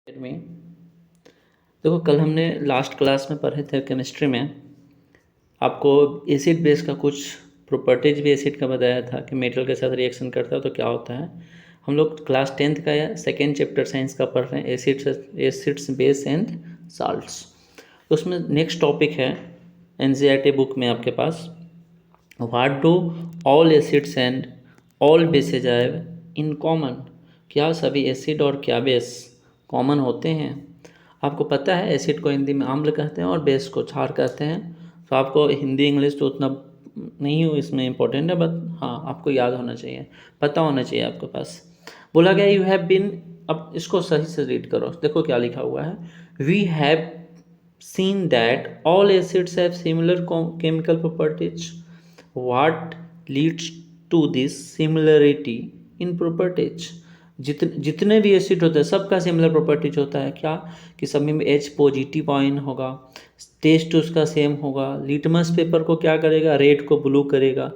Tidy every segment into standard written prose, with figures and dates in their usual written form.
में देखो, कल हमने लास्ट क्लास में पढ़े थे केमिस्ट्री में। आपको एसिड बेस का कुछ प्रॉपर्टीज भी एसिड का बताया था कि मेटल के साथ रिएक्शन करता है तो क्या होता है। हम लोग क्लास 10th का या सेकेंड चैप्टर साइंस का पढ़ रहे हैं, एसिड्स बेस एंड साल्ट्स। उसमें नेक्स्ट टॉपिक है एनसीईआरटी बुक में आपके पास, what do all acids and all bases have in common. क्या सभी एसिड और क्या बेस कॉमन होते हैं। आपको पता है एसिड को हिंदी में आम्ल कहते हैं और बेस को क्षार कहते हैं। तो आपको हिंदी इंग्लिश तो उतना नहीं हो इसमें इम्पोर्टेंट है, बट हाँ आपको याद होना चाहिए, पता होना चाहिए आपके पास। बोला गया यू हैव बीन, अब इसको सही से रीड करो, देखो क्या लिखा हुआ है। We have seen that all acids have similar chemical properties. What leads to this similarity in properties? जितने भी एसिड होते हैं सबका सिमिलर प्रॉपर्टीज होता है। क्या कि सभी में H पॉजिटिव आयन होगा, टेस्ट उसका सेम होगा, लिटमस पेपर को क्या करेगा, रेड को ब्लू करेगा।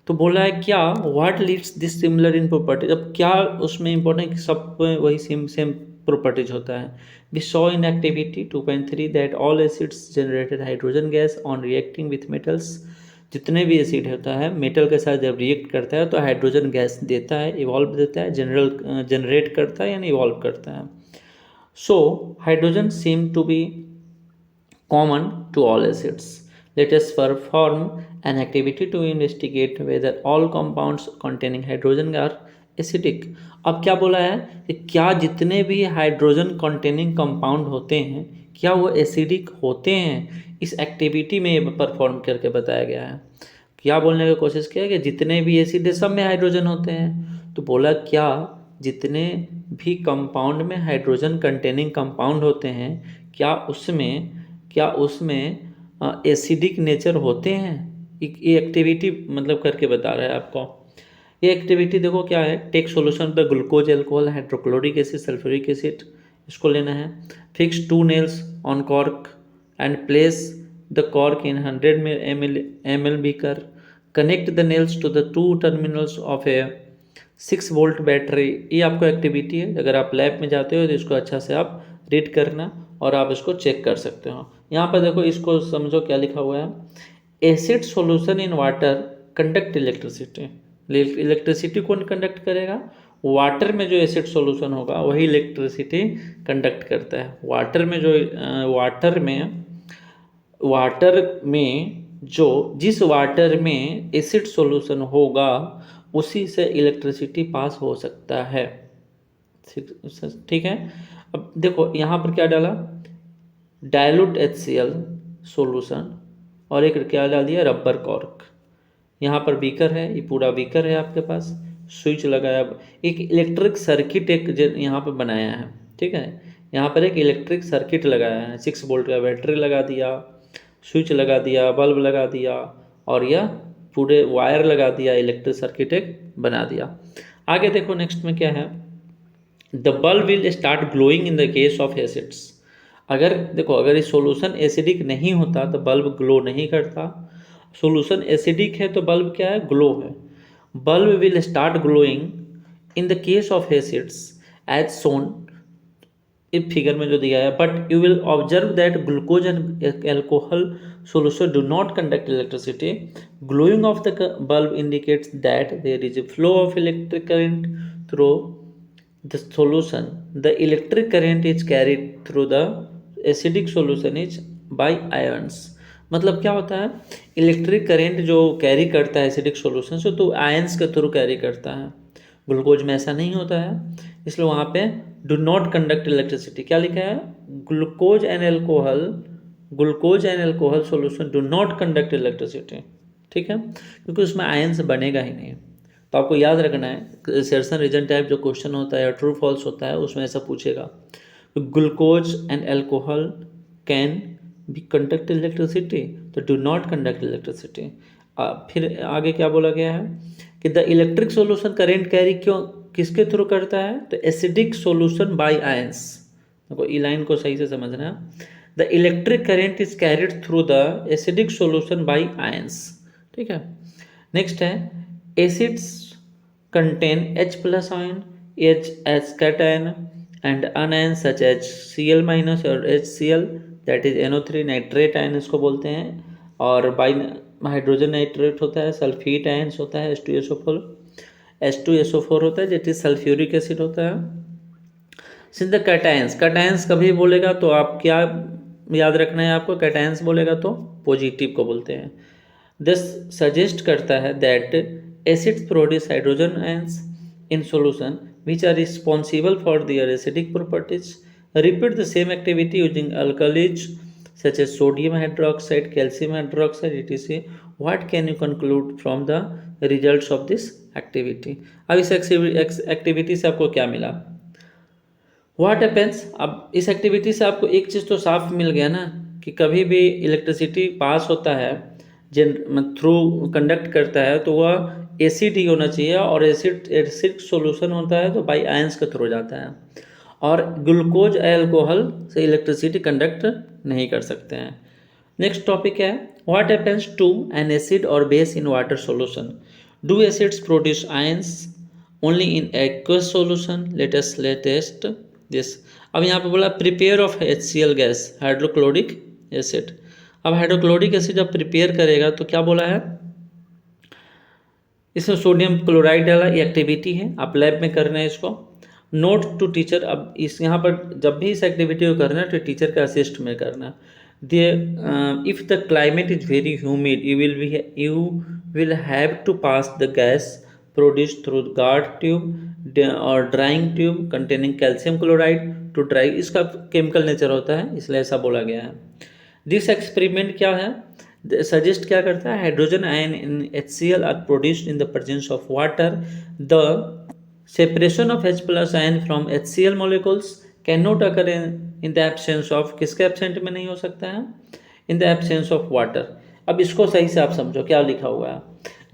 तो बोला है क्या, what leads this similar in properties. अब क्या उसमें इंपॉर्टेंट, सब वही सेम सेम प्रॉपर्टीज होता है। We saw in activity 2.3 that all acids generated hydrogen gas on reacting with metals. जितने भी एसिड होता है मेटल के साथ जब रिएक्ट करता है तो हाइड्रोजन गैस देता है, इवॉल्व देता है, जनरेट करता है यानी इवॉल्व करता है। So hydrogen same to be common to all acids. Let us perform an activity to investigate whether all compounds containing hydrogen are acidic. अब क्या बोला है कि क्या जितने भी हाइड्रोजन कंटेनिंग कंपाउंड होते हैं क्या वो एसिडिक होते हैं। इस एक्टिविटी में परफॉर्म करके बताया गया है। क्या बोलने की कोशिश किया कि जितने भी एसिड है सब में हाइड्रोजन होते हैं। तो बोला क्या जितने भी कंपाउंड में हाइड्रोजन कंटेनिंग कंपाउंड होते हैं क्या उसमें एसिडिक नेचर होते हैं। ये एक्टिविटी मतलब करके बता रहा है आपको। ये एक्टिविटी देखो क्या है, take solution the glucose alcohol hydrochloric acid sulphuric acid, इसको लेना है। Fix 2 nails on cork and place the cork in 100 ml beaker. Connect the nails to the 2 terminals of a 6 volt battery. ये आपको activity है, अगर आप lab में जाते हो तो इसको अच्छा से आप रीड करना और आप इसको चेक कर सकते हो। यहाँ पर देखो, इसको समझो क्या लिखा हुआ है। Acid solution in water conduct electricity. Electricity कौन कंडक्ट करेगा, वाटर में जो एसिड सॉल्यूशन होगा वही इलेक्ट्रिसिटी कंडक्ट करता है। जिस वाटर में एसिड सॉल्यूशन होगा उसी से इलेक्ट्रिसिटी पास हो सकता है। ठीक है। अब देखो यहाँ पर क्या डाला, डायलूट HCl सॉल्यूशन और एक क्या डाल दिया, रबर कॉर्क। यहाँ पर बीकर है, ये पूरा बीकर है आपके पास, स्विच लगाया, एक इलेक्ट्रिक सर्किट एक यहाँ पर बनाया है। ठीक है, यहाँ पर एक इलेक्ट्रिक सर्किट लगाया है, 6 वोल्ट का बैटरी लगा दिया, स्विच लगा दिया, बल्ब लगा दिया और यह पूरे वायर लगा दिया, इलेक्ट्रिक सर्किट एक बना दिया। आगे देखो नेक्स्ट में क्या है, the bulb will start glowing in the case of acids. अगर देखो, अगर ये सॉल्यूशन एसिडिक नहीं होता तो बल्ब ग्लो नहीं करता। सॉल्यूशन एसिडिक है तो बल्ब क्या है, ग्लो है। Bulb will start glowing in the case of acids as shown, इस फिगर में जो दिया है, but you will observe that glucose and alcohol solution do not conduct electricity. Glowing of the bulb indicates that there is a flow of electric current through the solution. The electric current is carried through the acidic solution is by ions. मतलब क्या होता है, electric current जो carry करता है acidic solution से तो ions के थ्रू कैरी करता है। ग्लूकोज में ऐसा नहीं होता है, इसलिए वहाँ पे डू नॉट कंडक्ट इलेक्ट्रिसिटी। क्या लिखा है, glucose and alcohol solution do not conduct electricity. ठीक है, क्योंकि उसमें आयंस बनेगा ही नहीं। तो आपको याद रखना है, सर्सन रीजन टाइप जो क्वेश्चन होता है या ट्रू फॉल्स होता है उसमें ऐसा पूछेगा, glucose and alcohol can be conduct electricity, तो डू नॉट कंडक्ट इलेक्ट्रिसिटी। फिर आगे क्या बोला गया है कि the electric solution current carry क्यों किसके थ्रू करता है, तो एसिडिक सॉल्यूशन बाय आयंस। देखो ई लाइन को सही से समझना है, the electric current is carried through the acidic solution by ions. ठीक है, नेक्स्ट है acids contain H+ ion, H cation and anion such H Cl minus और HCl that is NO3 nitrate ion इसको बोलते हैं, और बाई हाइड्रोजन नाइट्रेट होता है, सल्फेट आयन्स होता है, H2SO4 होता है जेट इज सल्फ्यूरिक एसिड होता है। सिंस द कैटायंस, कैटायंस कभी बोलेगा तो आप क्या याद रखना है आपको, कैटायंस बोलेगा तो पॉजिटिव को बोलते हैं। दिस सजेस्ट करता है that acids produce hydrogen ions in solution which are responsible for their acidic properties. Repeat the same activity using alkalis such as sodium hydroxide, calcium hydroxide, etc. What can you conclude from the results of this activity? अब इस activity से आपको क्या मिला? What happens, अब इस activity से आपको एक चीज़ तो साफ मिल गया ना कि कभी भी इलेक्ट्रिसिटी पास होता है जिन थ्रू कंडक्ट करता है तो वह एसिड ही होना चाहिए, और एसिड सॉल्यूशन होता है तो बाई आयंस के थ्रू जाता है, और ग्लूकोज अल्कोहल से इलेक्ट्रिसिटी कंडक्ट नहीं कर सकते हैं। नेक्स्ट टॉपिक है what happens to an acid और base in water solution. Do acids produce ions only in aqueous solution? Let's test this. अब यहाँ पे बोला prepare of HCl gas hydrochloric acid. अब हाइड्रोक्लोरिक एसिड जब प्रिपेयर करेगा तो क्या बोला है, इसमें सोडियम क्लोराइड डाला, ये एक्टिविटी है, आप लैब में करना है इसको। नोट टू टीचर, अब इस यहाँ पर जब भी इस एक्टिविटी को करना है तो टीचर का असिस्ट में करना। If the climate is very humid you will have to pass the gas produced through guard tube और drying tube containing calcium chloride to dry, इसका केमिकल नेचर होता है इसलिए ऐसा बोला गया है। दिस एक्सपेरिमेंट क्या है, सजेस्ट क्या करता है, hydrogen ion in HCl are produced in the presence of water. The separation of H plus ion from HCl molecules can not occur in the absence of, किसके एब्सेंट में नहीं हो सकता है, in the absence of water. अब इसको सही से आप समझो क्या लिखा हुआ है।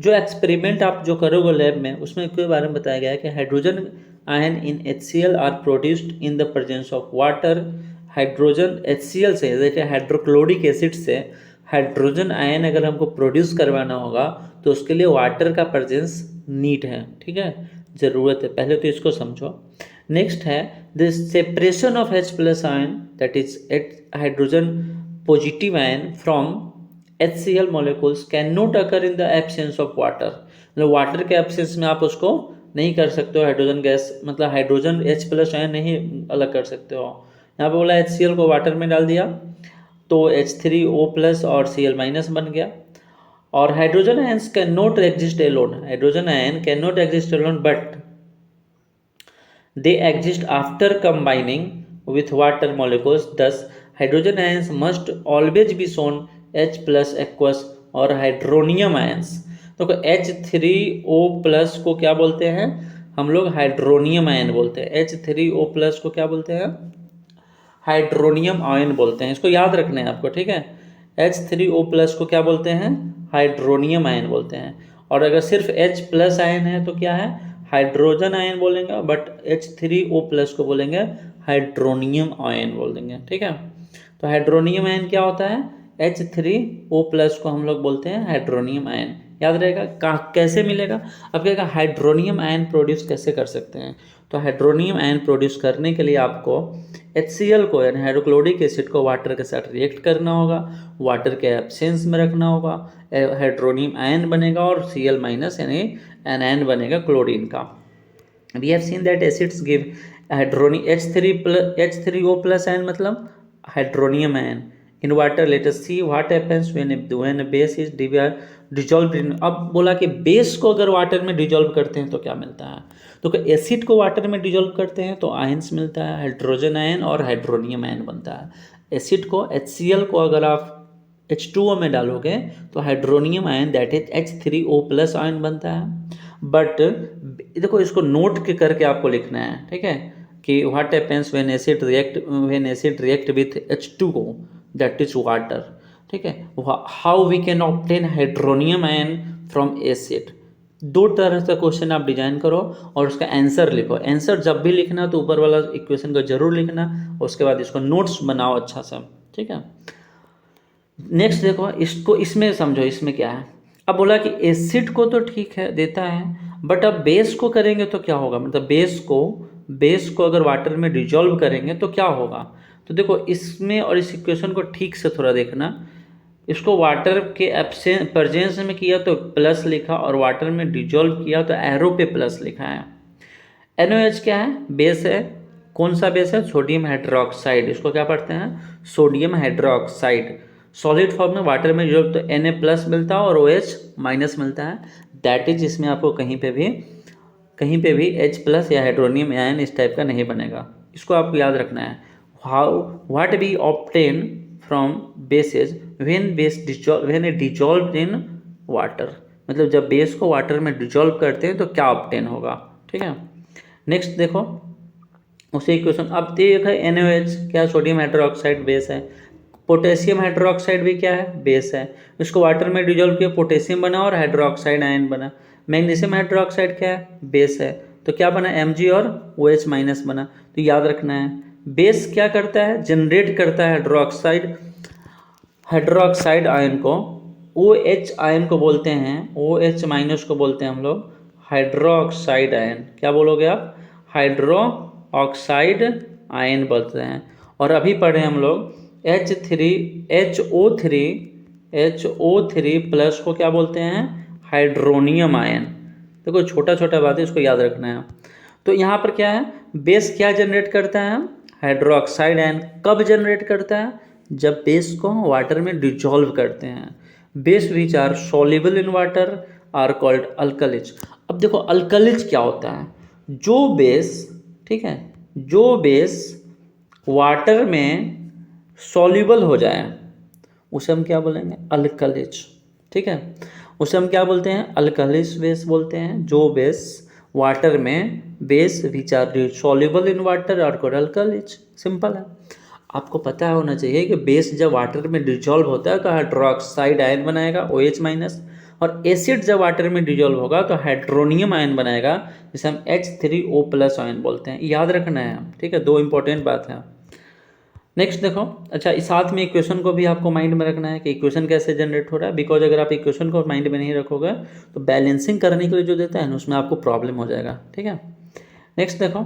जो एक्सपेरिमेंट आप जो करोगे लैब में उसमें के बारे में बताया गया है कि hydrogen ion in HCl are produced in the presence of water. Hydrogen HCl से जैसे हाइड्रोक्लोरिक एसिड से हाइड्रोजन आयन अगर हमको प्रोड्यूस करवाना होगा तो उसके लिए वाटर का प्रेजेंस नीड है, ठीक है, ज़रूरत है। पहले तो इसको समझो। नेक्स्ट है the separation of H plus ion that is hydrogen positive ion from HCl molecules can not occur in the absence of water, मतलब वाटर के एब्सेंस में आप उसको नहीं कर सकते हो, हाइड्रोजन गैस मतलब हाइड्रोजन H प्लस आयन नहीं अलग कर सकते हो। यहाँ पे बोला HCl को वाटर में डाल दिया तो H3O प्लस और Cl माइनस बन गया। और hydrogen ions can not exist alone, hydrogen ion can not exist alone but they exist after combining with water molecules. Thus hydrogen ions must always be shown H plus aqueous और hydronium ions. तो H3O plus को क्या बोलते हैं हम लोग, hydronium ion बोलते हैं। H3O प्लस को क्या बोलते हैं, हाइड्रोनियम आयन बोलते हैं, इसको याद रखना है आपको, ठीक है। H3O प्लस को क्या बोलते हैं, हाइड्रोनियम आयन बोलते हैं। और अगर सिर्फ H प्लस आयन है तो क्या है, हाइड्रोजन आयन बोलेंगे, बट H3O प्लस को बोलेंगे हाइड्रोनियम आयन बोल देंगे, ठीक है। तो हाइड्रोनियम आयन क्या होता है, H3O प्लस को हम लोग बोलते हैं हाइड्रोनियम आयन, याद रहेगा। कैसे मिलेगा, अब क्या हाइड्रोनियम आयन प्रोड्यूस कैसे कर सकते हैं, तो हाइड्रोनियम आयन प्रोड्यूस करने के लिए आपको HCl को यानी हाइड्रोक्लोरिक एसिड को वाटर के साथ रिएक्ट करना होगा, वाटर के एब्सेंस में रखना होगा, हाइड्रोनियम आयन बनेगा और Cl माइनस यानी एनायन बनेगा क्लोरीन का। We have seen that acids give hydronium H3O plus ion मतलब hydronium ion in water. Let us see what happens when base is dissolve in. अब बोला कि बेस को अगर वाटर में डिजॉल्व करते हैं तो क्या मिलता है, तो एसिड को वाटर में डिजॉल्व करते हैं तो आयंस मिलता है, हाइड्रोजन आयन और हाइड्रोनियम आयन बनता है। एसिड को HCl को अगर आप H2O में डालोगे तो hydronium ion that is H3O plus ion बनता है। बट देखो इसको नोट के करके आपको लिखना है, ठीक है, कि what happens when acid react with H2O that is water, ठीक है। How we can obtain hydronium ion from acid. दो तरह से क्वेश्चन आप डिजाइन करो और उसका आंसर लिखो। आंसर जब भी लिखना तो ऊपर वाला इक्वेशन को जरूर लिखना, उसके बाद इसको नोट्स बनाओ अच्छा सा, ठीक है। नेक्स्ट देखो इसको, इसमें समझो इसमें क्या है। अब बोला कि एसिड को तो ठीक है देता है, बट अब बेस को करेंगे तो क्या होगा, मतलब बेस को बेस को अगर वाटर में डिजॉल्व करेंगे तो क्या होगा। तो देखो इसमें और इस इक्वेशन को ठीक से थोड़ा देखना, इसको वाटर के प्रेजेंस में किया तो प्लस लिखा, और वाटर में डिजॉल्व किया तो एरो पे प्लस लिखा है। NaOH क्या है, बेस है। कौन सा बेस है, सोडियम हाइड्रोक्साइड, इसको क्या पढ़ते हैं, सोडियम हाइड्रोक्साइड। सॉलिड फॉर्म में वाटर में डिजॉल्व तो Na प्लस मिलता है और OH माइनस मिलता है। दैट इज, इसमें आपको कहीं पे भी H प्लस या हाइड्रोनियम आयन इस टाइप का नहीं बनेगा, इसको आपको याद रखना है। How what we obtain from bases when a dissolve in water, मतलब जब बेस को वाटर में डिजॉल्व करते हैं तो क्या ऑब्टेन होगा। ठीक है, नेक्स्ट देखो उसी इक्वेशन। अब देखो NaOH क्या, सोडियम हाइड्रोक्साइड बेस है। पोटेशियम हाइड्रोक्साइड भी क्या है, बेस है। इसको वाटर में डिजॉल्व किया, पोटेशियम बना और हाइड्रोक्साइड आयन बना। मैग्नीशियम हाइड्रोक्साइड क्या है, बेस है। तो क्या बना, Mg और OH माइनस बना। तो याद रखना है, बेस क्या करता है, जनरेट करता है हाइड्रोक्साइड आयन को। OH आयन को बोलते हैं, OH माइनस को बोलते हैं हम लोग हाइड्रोक्साइड आयन। क्या बोलोगे आप, हाइड्रो ऑक्साइड आयन बोलते हैं। और अभी पढ़े हम लोग HO3 प्लस को क्या बोलते हैं, हाइड्रोनियम आयन। देखो छोटा छोटा बात है, इसको याद रखना है। तो यहाँ पर क्या है, बेस क्या जनरेट करता है, हाइड्रोक्साइड आयन। कब जनरेट करता है, जब बेस को वाटर में डिजॉल्व करते हैं। Base which are soluble in water are called alkalis. अब देखो अल्कलीज क्या होता है, जो बेस, ठीक है, जो बेस वाटर में सॉल्युबल हो जाए उसे हम क्या बोलेंगे, अल्कलीज। ठीक है, उसे हम क्या बोलते हैं, अल्कलीज बेस बोलते हैं। जो बेस वाटर में base which are soluble in water are called alkalis. Simple है, आपको पता होना चाहिए कि बेस जब वाटर में डिजॉल्व होता है तो हाइड्रोक्साइड आयन बनाएगा OH माइनस, और एसिड जब वाटर में डिजॉल्व होगा तो हाइड्रोनियम आयन बनाएगा, जिसे हम H3O प्लस आयन बोलते हैं। याद रखना है, ठीक है, दो इंपॉर्टेंट बात है। नेक्स्ट देखो, अच्छा इस साथ में इक्वेशन को भी आपको माइंड में रखना है कि इक्वेशन कैसे जनरेट हो रहा है, बिकॉज अगर आप इक्वेशन को माइंड में नहीं रखोगे तो बैलेंसिंग करने के लिए जो देता है ना उसमें आपको प्रॉब्लम हो जाएगा। ठीक है, नेक्स्ट देखो,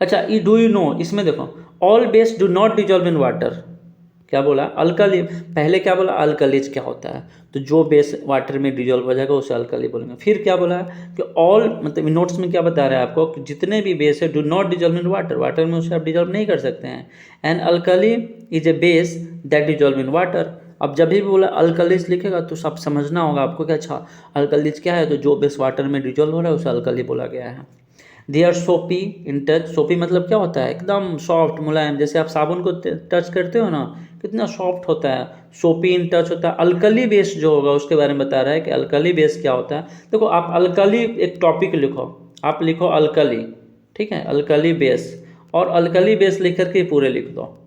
अच्छा ये डू यू नो, इसमें देखो all base do not dissolve in water. क्या बोला, अल्कली, पहले क्या बोला, अल्कलीज क्या होता है, तो जो बेस वाटर में डिजॉल्व हो जाएगा उसे अल्कली बोलेंगे। फिर क्या बोला कि ऑल, मतलब नोट्स में क्या बता रहा है आपको कि जितने भी बेस है do not dissolve in water, water में उसे आप डिजॉल्व नहीं कर सकते हैं। And alkali is a base that dissolve in water. अब जब भी बोला अल्कलीज लिखेगा तो सब समझना होगा आपको कि अच्छा अल्कलीज क्या है, तो जो बेस वाटर में डिजॉल्व हो रहा है उसे अल्कली बोला गया है। दे आर सोपी इन टच। सोपी मतलब क्या होता है, एकदम सॉफ्ट मुलायम, जैसे आप साबुन को टच करते हो ना कितना सॉफ्ट होता है, सोपी इन टच होता है। अल्कली बेस जो होगा उसके बारे में बता रहा है कि अल्कली बेस क्या होता है। देखो आप अल्कली एक टॉपिक लिखो, आप लिखो अल्कली, ठीक है, अल्कली बेस, और अल्कली बेस लिख करके पूरे लिख दो।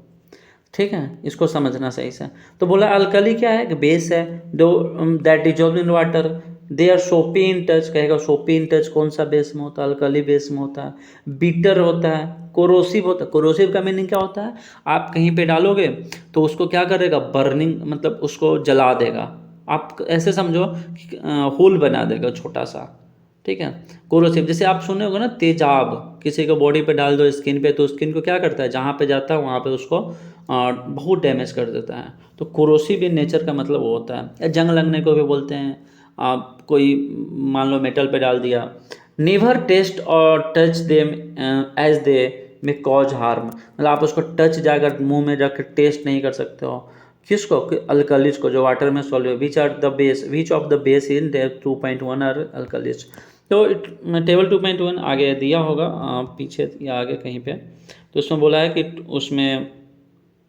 ठीक है, इसको समझना सही से। तो बोला अल्कली क्या है, बेस है, दो that dissolve in water. They are soapy in touch, कहेगा सोपी इन टच कौन सा बेस में होता है, अल्कली बेस में होता है। बीटर होता है, कोरोसिव होता है। कोरोसिव का मीनिंग क्या होता है, आप कहीं पे डालोगे तो उसको क्या करेगा, बर्निंग, मतलब उसको जला देगा। आप ऐसे समझो कि होल बना देगा छोटा सा। ठीक है, कोरोसिव, जैसे आप सुने होगे ना तेजाब, किसी को बॉडी पे डाल दो स्किन पे तो स्किन को क्या करता है, जहाँ पे जाता है वहाँ पे उसको बहुत डैमेज कर देता है। तो कोरोसिव इन नेचर का मतलब वो होता है। या जंग लगने को भी बोलते हैं। आप कोई मान लो मेटल पे डाल दिया। नेवर टेस्ट और touch them as they may cause harm, मतलब आप उसको टच जाकर मुंह में रख टेस्ट नहीं कर सकते हो। किसको, अल्कलीज को, जो वाटर में solve, which are the base, which of the base in 2.1 are alkalis. तो टेबल 2.1 आगे दिया होगा, पीछे या आगे कहीं पे, तो उसमें बोला है कि उसमें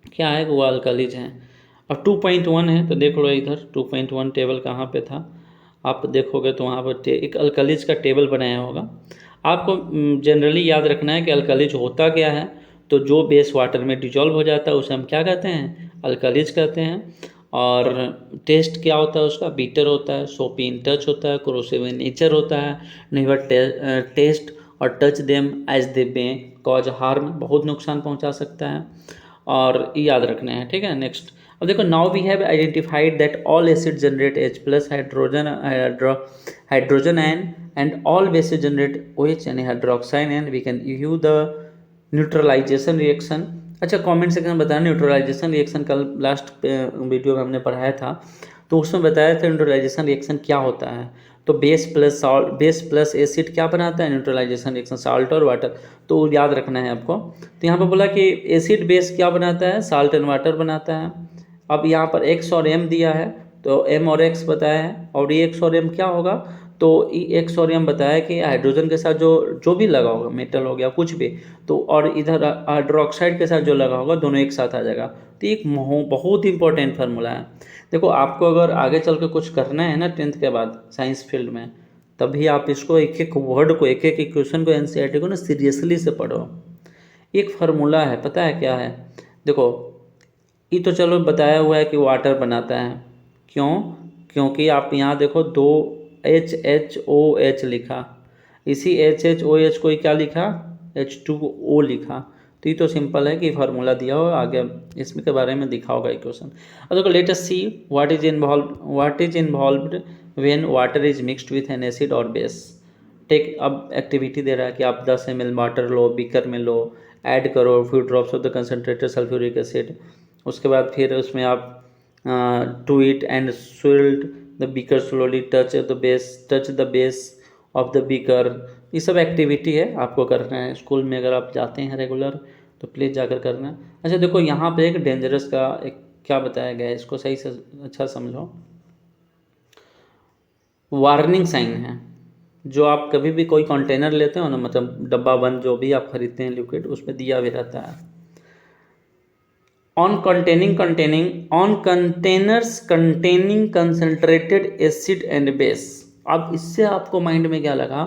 क्या है, वो अल्कलीज हैं। अब 2.1 है तो देख लो इधर 2.1 टेबल कहाँ पे था, आप देखोगे तो वहाँ पर एक अल्कलीज का टेबल बनाया होगा। आपको जनरली याद रखना है कि अल्कलीज होता क्या है, तो जो बेस वाटर में डिजॉल्व हो जाता है उसे हम क्या कहते हैं, अल्कलीज कहते हैं। और टेस्ट क्या होता है उसका, बीटर होता है, सोपी इन टच होता है, कोरोसिव इन नेचर होता है, नेवर टेस्ट और touch them as they may cause harm, बहुत नुकसान पहुंचा सकता है। और याद रखना है, ठीक है। नेक्स्ट, अब देखो, now we have identified that all acid generate H plus hydrogen ion and all bases generate OH यानी hydroxide ion. We can you the neutralization reaction. अच्छा, कमेंट सेक्शन में बताया न्यूट्रलाइजेशन रिएक्शन, कल लास्ट वीडियो में हमने पढ़ाया था, तो उसमें बताया था न्यूट्रलाइजेशन रिएक्शन क्या होता है। तो base plus salt, base plus acid क्या बनाता है? न्यूट्रलाइजेशन रिएक्शन, साल्ट और वाटर। तो याद रखना है आपको। तो यहाँ पर बोला कि एसिड बेस क्या बनाता है? साल्ट एंड वाटर बनाता है। अब यहाँ पर X और M दिया है, तो M और X बताया है, और ये X और M क्या होगा? तो X और M बताया कि हाइड्रोजन के साथ जो भी लगा होगा, मेटल हो गया कुछ भी, तो और इधर हाइड्रोक्साइड के साथ जो लगा होगा, दोनों एक साथ आ जाएगा। तो एक बहुत इंपॉर्टेंट फार्मूला है। देखो, आपको अगर आगे चल के कुछ करना है ना 10th के बाद साइंस फील्ड में, तभी आप इसको एक एक वर्ड को, एक एक इक्वेशन को, NCERT को ना सीरियसली से पढ़ो। एक फार्मूला है, पता है क्या है? देखो, ये तो चलो बताया हुआ है कि वाटर बनाता है। क्यों? क्योंकि आप यहाँ देखो, 2HHOH लिखा, इसी HHOH को ही क्या लिखा? H2O लिखा। तो ये तो सिंपल है कि फार्मूला दिया हो, आगे इसमें के बारे में दिखा होगा इक्वेशन। अब देखो, late us see what is involved when water is mixed with an acid और बेस। टेक, अब एक्टिविटी दे रहा है कि आप 10 ml वाटर लो, बीकर में लो, ऐड करो few drops of the concentrated sulphuric acid. उसके बाद फिर उसमें आप to it and swirled the beaker slowly, touch the base of the beaker. ये सब एक्टिविटी है, आपको करना है स्कूल में। अगर आप जाते हैं रेगुलर तो प्लीज़ जाकर करना है। अच्छा देखो, यहाँ पे एक डेंजरस का एक क्या बताया गया है, इसको सही से अच्छा समझो। वार्निंग साइन है। जो आप कभी भी कोई कंटेनर लेते हो ना, मतलब डब्बा बंद जो भी आप खरीदते हैं लिक्विड, उसमें दिया भी रहता है on containers containing concentrated acid and base. अब इससे आपको माइंड में क्या लगा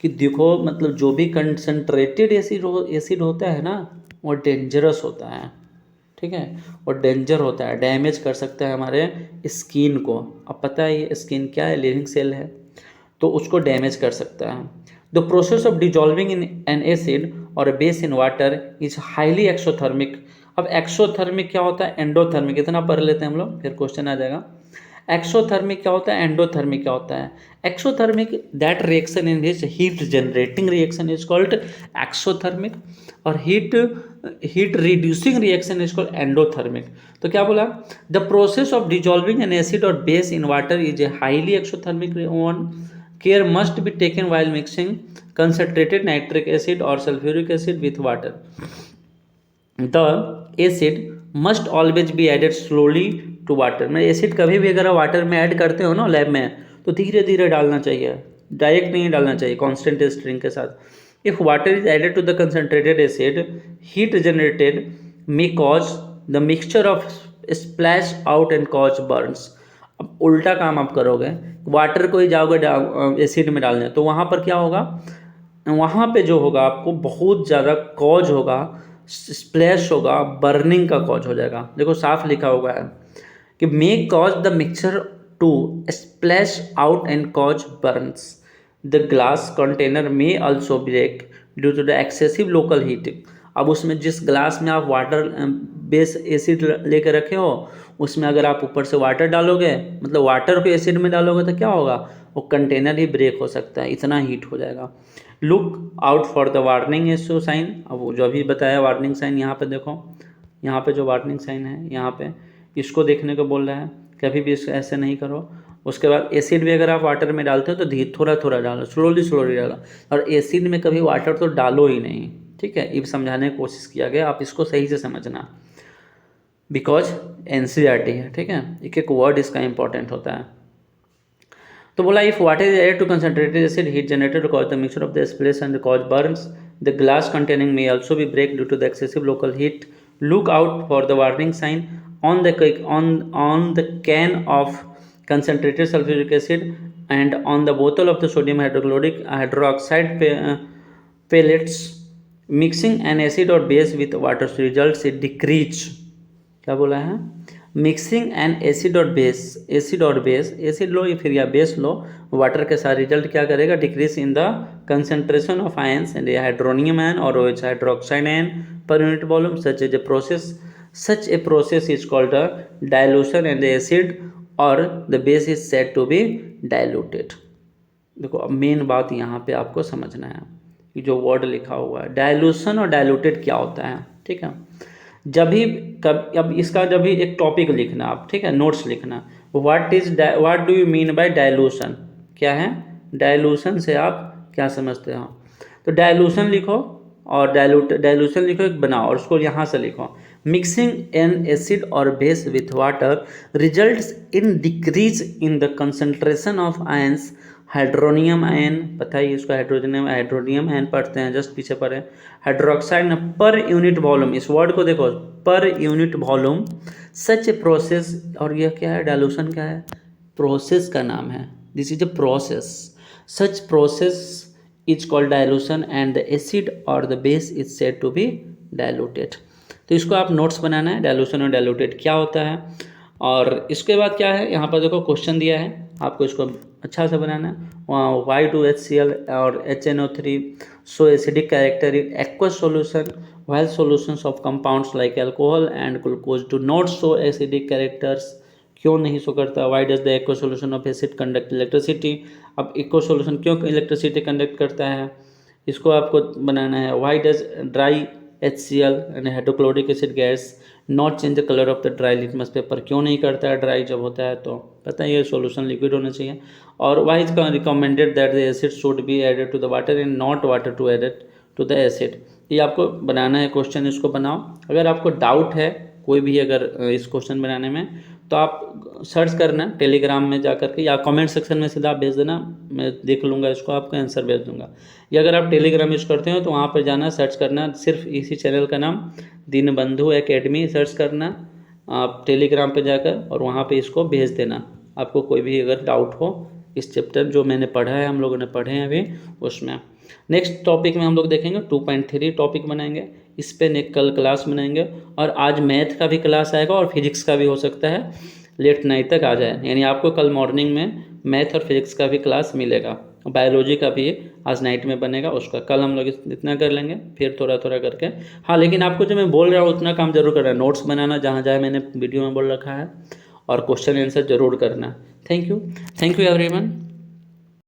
कि देखो, मतलब जो भी कंसंट्रेटेड एसिड होता है ना, वो डेंजरस होता है, ठीक है, और डेंजर होता है, डैमेज कर सकता है हमारे स्किन को। अब पता है ये स्किन क्या है? लिविंग सेल है, तो उसको डैमेज कर सकता है। The process of dissolving in an acid और base in water is highly exothermic. अब एक्सोथर्मिक क्या होता है? एंडोथर्मिक, इतना पढ़ लेते हैं हम लोग, फिर क्वेश्चन आ जाएगा। एक्सोथर्मिक क्या होता है? एंडोथर्मिक क्या होता है? Exothermic, that reaction in which heat generating reaction is called exothermic, और heat reducing reaction is called endothermic. तो क्या बोला? The process of dissolving an acid और base in water is a highly exothermic one. Care must be taken while mixing concentrated nitric acid और sulphuric acid with water. The acid must always be added slowly to water. में acid कभी भी अगर आप water में add करते हो ना लैब में, तो धीरे धीरे डालना चाहिए, डायरेक्ट नहीं डालना चाहिए, कांस्टेंट स्ट्रिंग के साथ। If water is added to the concentrated acid, heat generated may cause the mixture of splash out and cause burns. अब उल्टा काम आप करोगे, वाटर को ही जाओगे एसिड में डालने, तो वहाँ पर क्या होगा? वहाँ पे जो होगा आपको बहुत ज़्यादा कॉज होगा, स्प्लैश होगा, बर्निंग का कॉज हो जाएगा। देखो साफ लिखा हुआ है कि may cause the mixture to splash out and cause burns. The glass container may also break due to the excessive local heating. अब उसमें जिस ग्लास में आप वाटर बेस एसिड लेके रखे हो, उसमें अगर आप ऊपर से वाटर डालोगे, मतलब वाटर को एसिड में डालोगे, तो क्या होगा? वो कंटेनर ही ब्रेक हो सकता है, इतना हीट हो जाएगा। Look out for the warning एसो साइन। अब वो जो अभी बताया वार्निंग साइन, यहाँ पे देखो, यहाँ पे जो वार्निंग साइन है, यहाँ पे इसको देखने को बोल रहा है, कभी भी इसको ऐसे नहीं करो। उसके बाद एसिड भी अगर आप वाटर में डालते हो तो धीरे थोड़ा थोड़ा डालो, स्लोली स्लोली डालो, और एसिड में कभी वाटर तो डालो ही नहीं, ठीक है। ये समझाने की कोशिश किया गया, आप इसको सही से समझना, बिकॉज NCERT है, ठीक है, एक एक वर्ड इसका इंपॉर्टेंट होता है। तो बोला, if water is added to concentrated acid, heat generated cause the mixture of the splash and cause burns. The glass containing may also be break due to the excessive local heat. Look out for the warning sign on the can of concentrated sulfuric acid and on the bottle of the sodium hydrochloric hydroxide pellets. Mixing an acid or base with water results in decrease। क्या बोला है? Mixing N acid और base, acid लो फिर या base लो, water के साथ result क्या करेगा? Decrease in the concentration of ions and hydronium ion और OH hydroxide ion per unit volume. Such is a process such a process is called a dilution and the acid और the base is said to be diluted. देखो अब main बात यहाँ पे आपको समझना है कि जो वर्ड लिखा हुआ है डाइल्यूशन और डाइल्यूटेड क्या होता है, ठीक है। जब भी कब अब इसका जब भी एक टॉपिक लिखना आप, ठीक है, नोट्स लिखना, what do you mean by dilution, क्या है डाइल्यूशन से आप क्या समझते हो। तो डाइल्यूशन लिखो और डाइल्यूशन लिखो एक बनाओ और उसको यहाँ से लिखो, मिक्सिंग एन एसिड और base with water results in decrease in the concentration of ions, hydronium ion, पता ही इसको हाइड्रोनियम आयन पढ़ते हैं, जस्ट पीछे पढ़े, हाइड्रोक्साइड पर यूनिट वॉल्यूम, इस वर्ड को देखो पर unit volume, such a process, और यह क्या है डाइल्यूशन क्या है, प्रोसेस का नाम है, this is a process, such process is called dilution and the acid और the base is said to be diluted. तो इसको आप नोट्स बनाना है, डाइल्यूशन और डाइल्यूटेड क्या होता है। और इसके बाद क्या है, यहाँ पर देखो क्वेश्चन दिया है, आपको इसको अच्छा से बनाना है। वाई टू HCl और HNO3 show acidic character in aqueous solution while solutions of compounds like alcohol and glucose do not show acidic characters, क्यों नहीं शो करता। Why does the aqua solution of acid conduct electricity, अब aqua solution क्यों electricity conduct करता है, इसको आपको बनाना है। Why does dry HCl and hydrochloric acid gas not change the colour of the dry litmus paper, क्यों नहीं करता है ड्राई जब होता है तो, पता है ये सोल्यूशन लिक्विड होना चाहिए। और why is recommended that the acid should be added to the water and not water to added to the acid, ये आपको बनाना है क्वेश्चन, इसको बनाओ। अगर आपको डाउट है कोई भी अगर इस क्वेश्चन बनाने में तो आप सर्च करना टेलीग्राम में जा करके या कमेंट सेक्शन में सीधा भेज देना, मैं देख लूँगा इसको, आपको आंसर भेज दूँगा। या अगर आप टेलीग्राम यूज़ करते हो तो वहाँ पर जाना, सर्च करना सिर्फ इसी चैनल का नाम दीनबंधु एकेडमी सर्च करना आप टेलीग्राम पे जाकर, और वहाँ पे इसको भेज देना। आपको कोई भी अगर डाउट हो इस चैप्टर जो मैंने पढ़ा है, हम लोगों ने पढ़े हैं अभी उसमें। नेक्स्ट टॉपिक में हम लोग देखेंगे 2.3 टॉपिक बनाएंगे, इस पे नेक्स्ट कल क्लास बनाएंगे, और आज मैथ का भी क्लास आएगा और फिजिक्स का भी हो सकता है लेट नाइट तक आ जाए, यानी आपको कल मॉर्निंग में मैथ और फिजिक्स का भी क्लास मिलेगा, बायोलॉजी का भी आज नाइट में बनेगा, उसका कल हम लोग इतना कर लेंगे, फिर थोड़ा थोड़ा करके। हाँ लेकिन आपको जो मैं बोल रहा हूँ उतना काम जरूर करना है, नोट्स बनाना जहाँ जहाँ मैंने वीडियो में बोल रखा है, और क्वेश्चन आंसर जरूर करना। Thank you everyone.